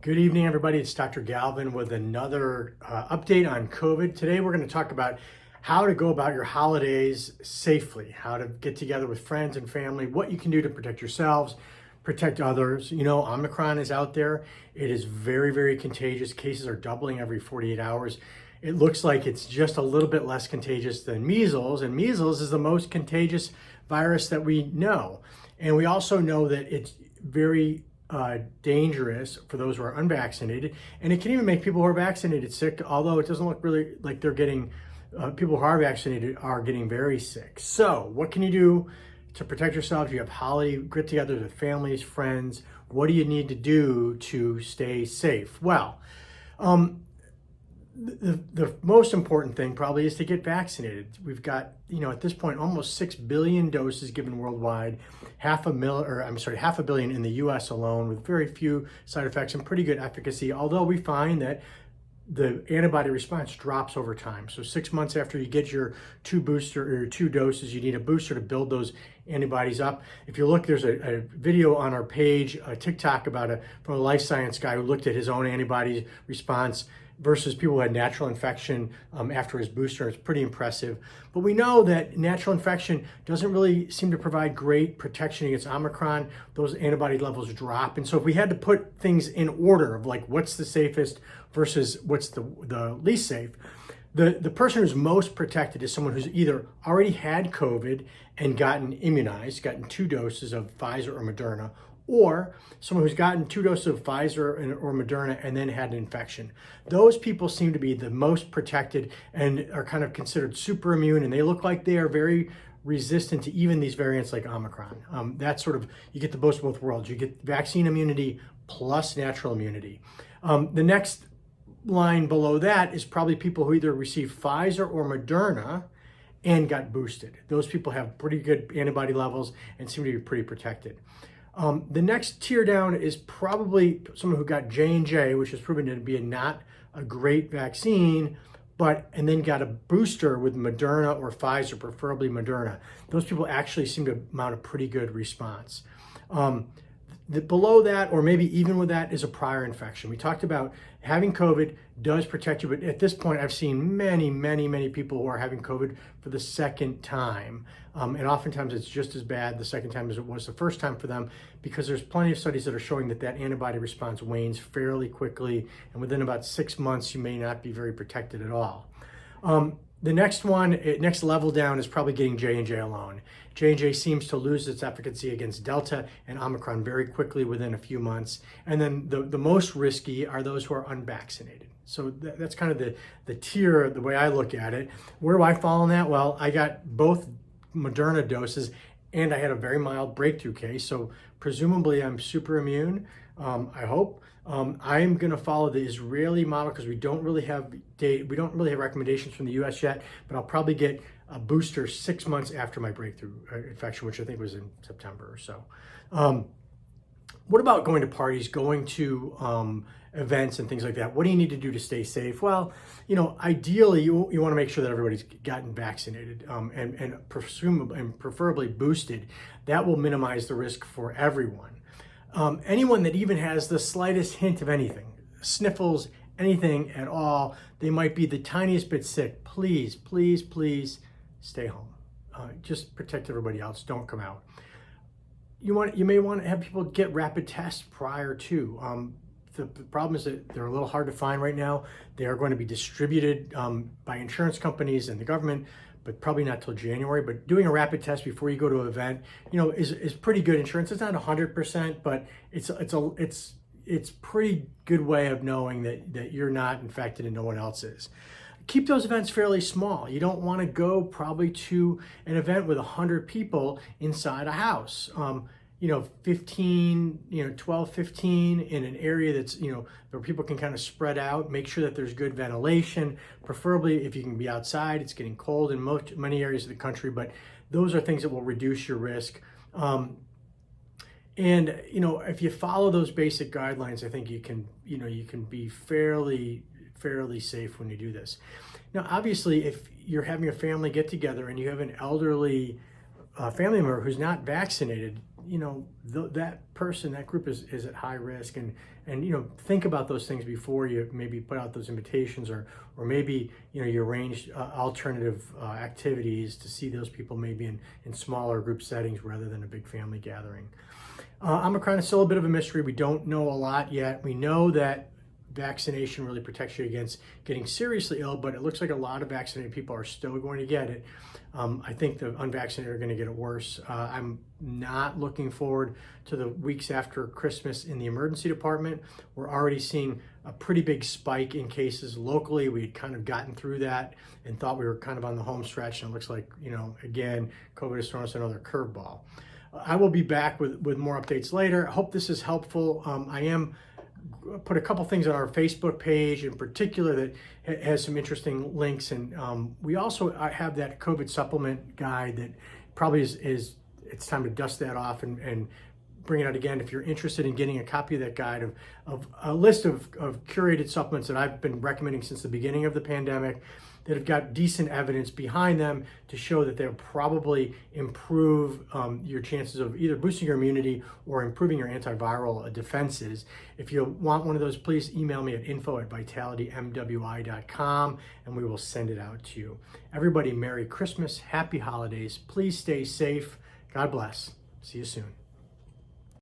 Good evening, everybody. It's Dr. Galvin with another update on COVID. Today, we're going to talk about how to go about your holidays safely, how to get together with friends and family, what you can do to protect yourselves, protect others. You know, Omicron is out there. It is very, very contagious. Cases are doubling every 48 hours. It looks like it's just a little bit less contagious than measles, and measles is the most contagious virus that we know. And we also know that it's very dangerous for those who are unvaccinated, and it can even make people who are vaccinated sick, although it doesn't look really like they're getting, people who are vaccinated are getting very sick. So what can you do to protect yourself? You have holiday get-togethers with families, friends. What do you need to do to stay safe? Well, the most important thing probably is to get vaccinated. We've got, at this point, almost 6 billion doses given worldwide, half a billion in the US alone, with very few side effects and pretty good efficacy, although we find that the antibody response drops over time. So 6 months after you get your two doses, you need a booster to build those antibodies up. If you look, there's a video on our page, a TikTok from a life science guy who looked at his own antibody response versus people who had natural infection after his booster. It's pretty impressive. But we know that natural infection doesn't really seem to provide great protection against Omicron. Those antibody levels drop. And so if we had to put things in order of like what's the safest versus what's the least safe, the person who's most protected is someone who's either already had COVID and gotten immunized, gotten 2 doses of Pfizer or Moderna, or someone who's gotten 2 doses of Pfizer or Moderna and then had an infection. Those people seem to be the most protected and are kind of considered super immune, and they look like they are very resistant to even these variants like Omicron. That's sort of, you get the best of both worlds. You get vaccine immunity plus natural immunity. The next line below that is probably people who either received Pfizer or Moderna and got boosted. Those people have pretty good antibody levels and seem to be pretty protected. The next tier down is probably someone who got J&J, which has proven to be not a great vaccine, and then got a booster with Moderna or Pfizer, preferably Moderna. Those people actually seem to mount a pretty good response. Below that, or maybe even with that, is a prior infection. We talked about having COVID does protect you, but at this point, I've seen many, many, many people who are having COVID for the second time. And oftentimes it's just as bad the second time as it was the first time for them, because there's plenty of studies that are showing that antibody response wanes fairly quickly, and within about 6 months, you may not be very protected at all. The next level down is probably getting J&J alone. J&J seems to lose its efficacy against Delta and Omicron very quickly within a few months. And then the most risky are those who are unvaccinated. So that's kind of the tier, the way I look at it. Where do I fall in that? Well, I got both Moderna doses and I had a very mild breakthrough case. So presumably I'm super immune, I hope. I'm going to follow the Israeli model because we don't really have recommendations from the US yet, but I'll probably get a booster 6 months after my breakthrough infection, which I think was in September or so. What about going to parties, going to events and things like that? What do you need to do to stay safe? Well, ideally you want to make sure that everybody's gotten vaccinated and preferably boosted. That will minimize the risk for everyone. Anyone that even has the slightest hint of anything, sniffles, anything at all, they might be the tiniest bit sick. Please, please, please stay home. Just protect everybody else. Don't come out. You may want to have people get rapid tests prior to. The problem is that they're a little hard to find right now. They are going to be distributed by insurance companies and the government, but probably not till January. But doing a rapid test before you go to an event, is pretty good insurance. It's not 100%, but it's pretty good way of knowing that you're not infected and no one else is. Keep those events fairly small. You don't want to go probably to an event with 100 people inside a house. 12, 15 in an area that's, where people can kind of spread out. Make sure that there's good ventilation, preferably if you can be outside. It's getting cold in many areas of the country, but those are things that will reduce your risk. If you follow those basic guidelines, I think you can be fairly safe when you do this. Now, obviously, if you're having a family get together and you have an elderly family member who's not vaccinated, that person, that group is at high risk, and think about those things before you maybe put out those invitations, or maybe you arrange alternative activities to see those people maybe in smaller group settings rather than a big family gathering. Omicron is still a bit of a mystery. We don't know a lot yet. We know that vaccination really protects you against getting seriously ill, but it looks like a lot of vaccinated people are still going to get it. I think the unvaccinated are going to get it worse. I'm not looking forward to the weeks after Christmas in the emergency department. We're already seeing a pretty big spike in cases locally. We had kind of gotten through that and thought we were kind of on the home stretch, and it looks like, again, COVID has thrown us another curveball. I will be back with more updates later. I hope this is helpful. I am put a couple things on our Facebook page in particular that has some interesting links, and we also have that COVID supplement guide that probably is it's time to dust that off and bring it out again. If you're interested in getting a copy of that guide of a list of curated supplements that I've been recommending since the beginning of the pandemic, that have got decent evidence behind them to show that they'll probably improve your chances of either boosting your immunity or improving your antiviral defenses. If you want one of those, please email me at info@vitalitymwi.com and we will send it out to you. Everybody, Merry Christmas, Happy Holidays. Please stay safe. God bless. See you soon.